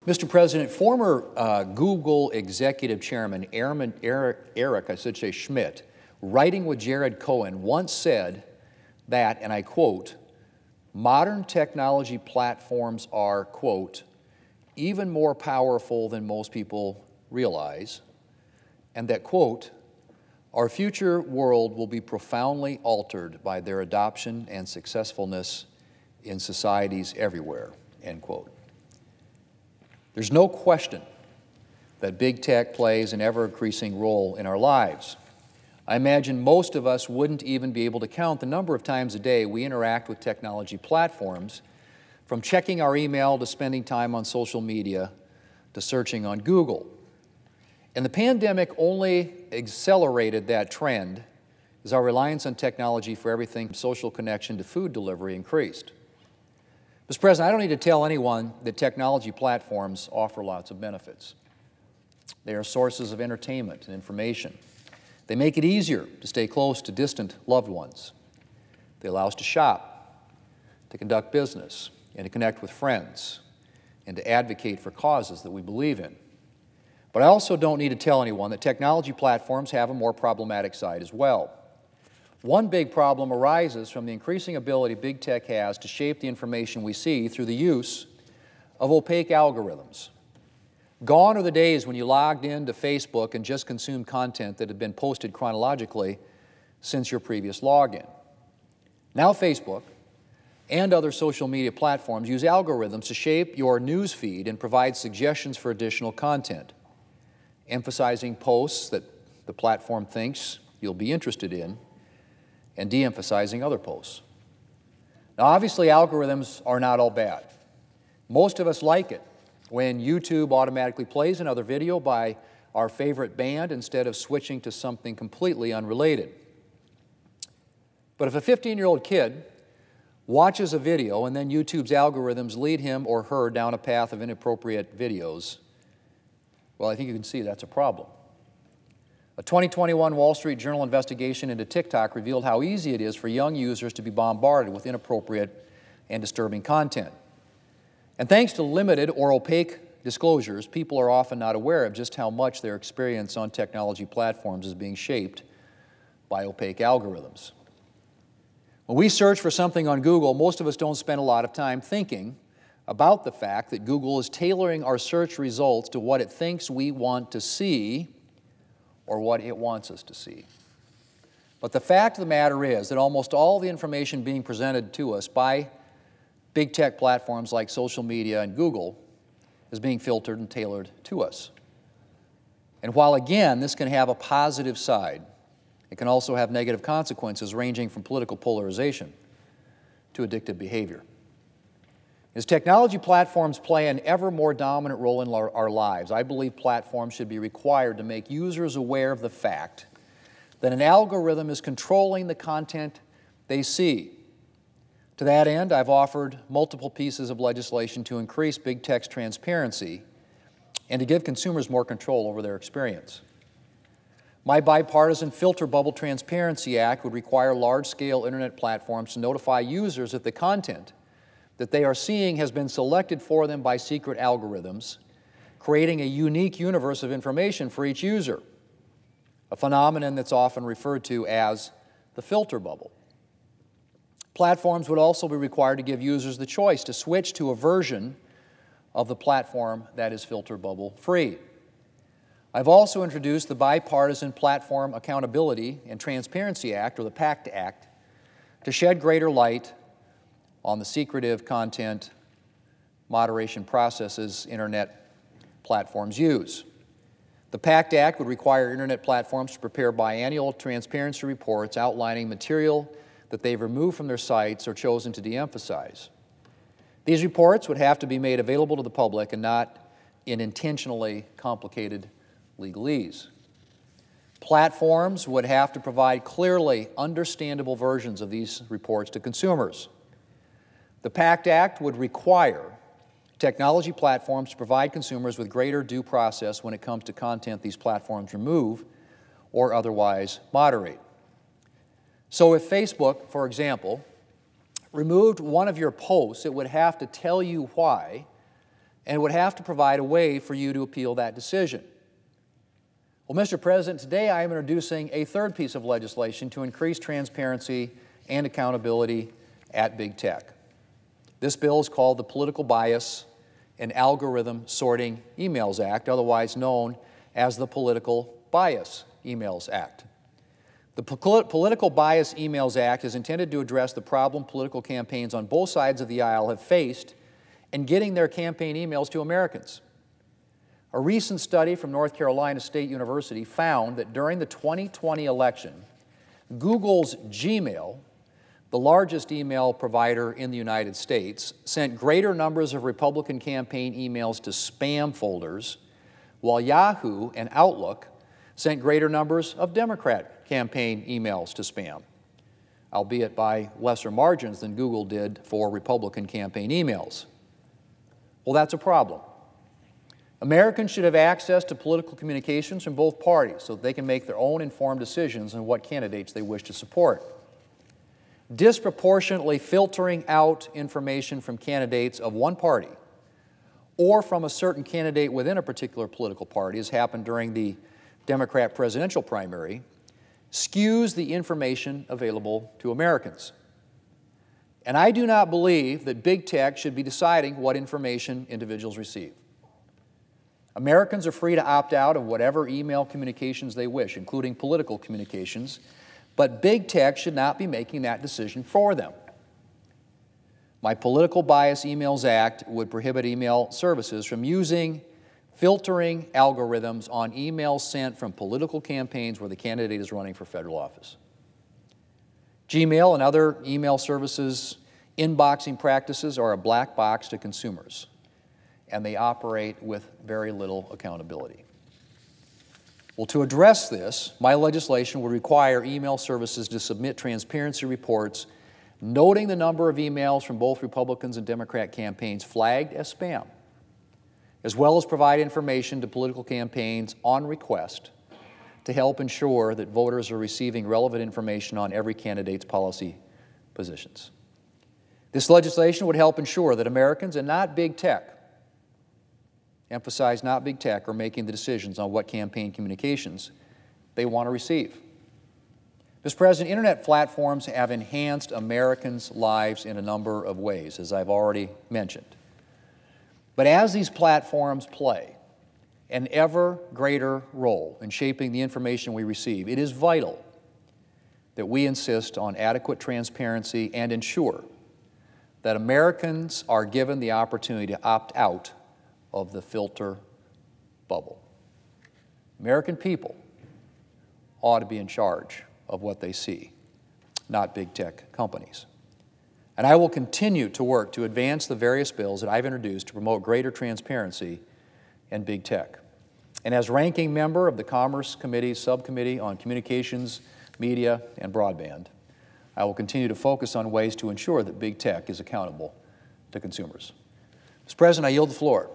Mr. President, former Google executive chairman Eric Schmidt, writing with Jared Cohen, once said that, and I quote, "Modern technology platforms are, quote, even more powerful than most people realize, and that, quote, our future world will be profoundly altered by their adoption and successfulness in societies everywhere," end quote. There's no question that big tech plays an ever-increasing role in our lives. I imagine most of us wouldn't even be able to count the number of times a day we interact with technology platforms, from checking our email to spending time on social media to searching on Google. And the pandemic only accelerated that trend as our reliance on technology for everything from social connection to food delivery increased. Mr. President, I don't need to tell anyone that technology platforms offer lots of benefits. They are sources of entertainment and information. They make it easier to stay close to distant loved ones. They allow us to shop, to conduct business, and to connect with friends, and to advocate for causes that we believe in. But I also don't need to tell anyone that technology platforms have a more problematic side as well. One big problem arises from the increasing ability big tech has to shape the information we see through the use of opaque algorithms. Gone are the days when you logged into Facebook and just consumed content that had been posted chronologically since your previous login. Now Facebook and other social media platforms use algorithms to shape your news feed and provide suggestions for additional content, emphasizing posts that the platform thinks you'll be interested in, and de-emphasizing other posts. Now, obviously, algorithms are not all bad. Most of us like it when YouTube automatically plays another video by our favorite band instead of switching to something completely unrelated. But if a 15-year-old kid watches a video and then YouTube's algorithms lead him or her down a path of inappropriate videos, well, I think you can see that's a problem. A 2021 Wall Street Journal investigation into TikTok revealed how easy it is for young users to be bombarded with inappropriate and disturbing content. And thanks to limited or opaque disclosures, people are often not aware of just how much their experience on technology platforms is being shaped by opaque algorithms. When we search for something on Google, most of us don't spend a lot of time thinking about the fact that Google is tailoring our search results to what it thinks we want to see or what it wants us to see. But the fact of the matter is that almost all the information being presented to us by big tech platforms like social media and Google is being filtered and tailored to us. And while, again, this can have a positive side, it can also have negative consequences ranging from political polarization to addictive behavior. As technology platforms play an ever more dominant role in our lives, I believe platforms should be required to make users aware of the fact that an algorithm is controlling the content they see. To that end, I've offered multiple pieces of legislation to increase big tech's transparency and to give consumers more control over their experience. My Bipartisan Filter Bubble Transparency Act would require large-scale internet platforms to notify users that the content that they are seeing has been selected for them by secret algorithms, creating a unique universe of information for each user, a phenomenon that's often referred to as the filter bubble. Platforms would also be required to give users the choice to switch to a version of the platform that is filter bubble free. I've also introduced the Bipartisan Platform Accountability and Transparency Act, or the Pact Act, to shed greater light on the secretive content moderation processes internet platforms use. The Pact Act would require internet platforms to prepare biannual transparency reports outlining material that they've removed from their sites or chosen to de-emphasize. These reports would have to be made available to the public and not in intentionally complicated legalese. Platforms would have to provide clearly understandable versions of these reports to consumers. The Pact Act would require technology platforms to provide consumers with greater due process when it comes to content these platforms remove or otherwise moderate. So if Facebook, for example, removed one of your posts, it would have to tell you why and would have to provide a way for you to appeal that decision. Well, Mr. President, today I am introducing a third piece of legislation to increase transparency and accountability at big tech. This bill is called the Political Bias and Algorithm Sorting Emails Act, otherwise known as the Political Bias Emails Act. The Political Bias Emails Act is intended to address the problem political campaigns on both sides of the aisle have faced in getting their campaign emails to Americans. A recent study from North Carolina State University found that during the 2020 election, Google's Gmail, the largest email provider in the United States, sent greater numbers of Republican campaign emails to spam folders, while Yahoo and Outlook sent greater numbers of Democrat campaign emails to spam, albeit by lesser margins than Google did for Republican campaign emails. Well, that's a problem. Americans should have access to political communications from both parties so that they can make their own informed decisions on what candidates they wish to support. Disproportionately filtering out information from candidates of one party or from a certain candidate within a particular political party, as happened during the Democrat presidential primary, skews the information available to Americans. And I do not believe that big tech should be deciding what information individuals receive. Americans are free to opt out of whatever email communications they wish, including political communications, but big tech should not be making that decision for them. My Political Bias Emails Act would prohibit email services from using filtering algorithms on emails sent from political campaigns where the candidate is running for federal office. Gmail and other email services inboxing practices are a black box to consumers, and they operate with very little accountability. Well, to address this, my legislation would require email services to submit transparency reports noting the number of emails from both Republicans and Democrat campaigns flagged as spam, as well as provide information to political campaigns on request to help ensure that voters are receiving relevant information on every candidate's policy positions. This legislation would help ensure that Americans and not big tech, emphasize not big tech, are making the decisions on what campaign communications they want to receive. Mr. President, internet platforms have enhanced Americans' lives in a number of ways, as I've already mentioned. But as these platforms play an ever greater role in shaping the information we receive, it is vital that we insist on adequate transparency and ensure that Americans are given the opportunity to opt out of the filter bubble. American people ought to be in charge of what they see, not big tech companies. And I will continue to work to advance the various bills that I've introduced to promote greater transparency in big tech. And as ranking member of the Commerce Committee's Subcommittee on Communications, Media, and Broadband, I will continue to focus on ways to ensure that big tech is accountable to consumers. Mr. President, I yield the floor.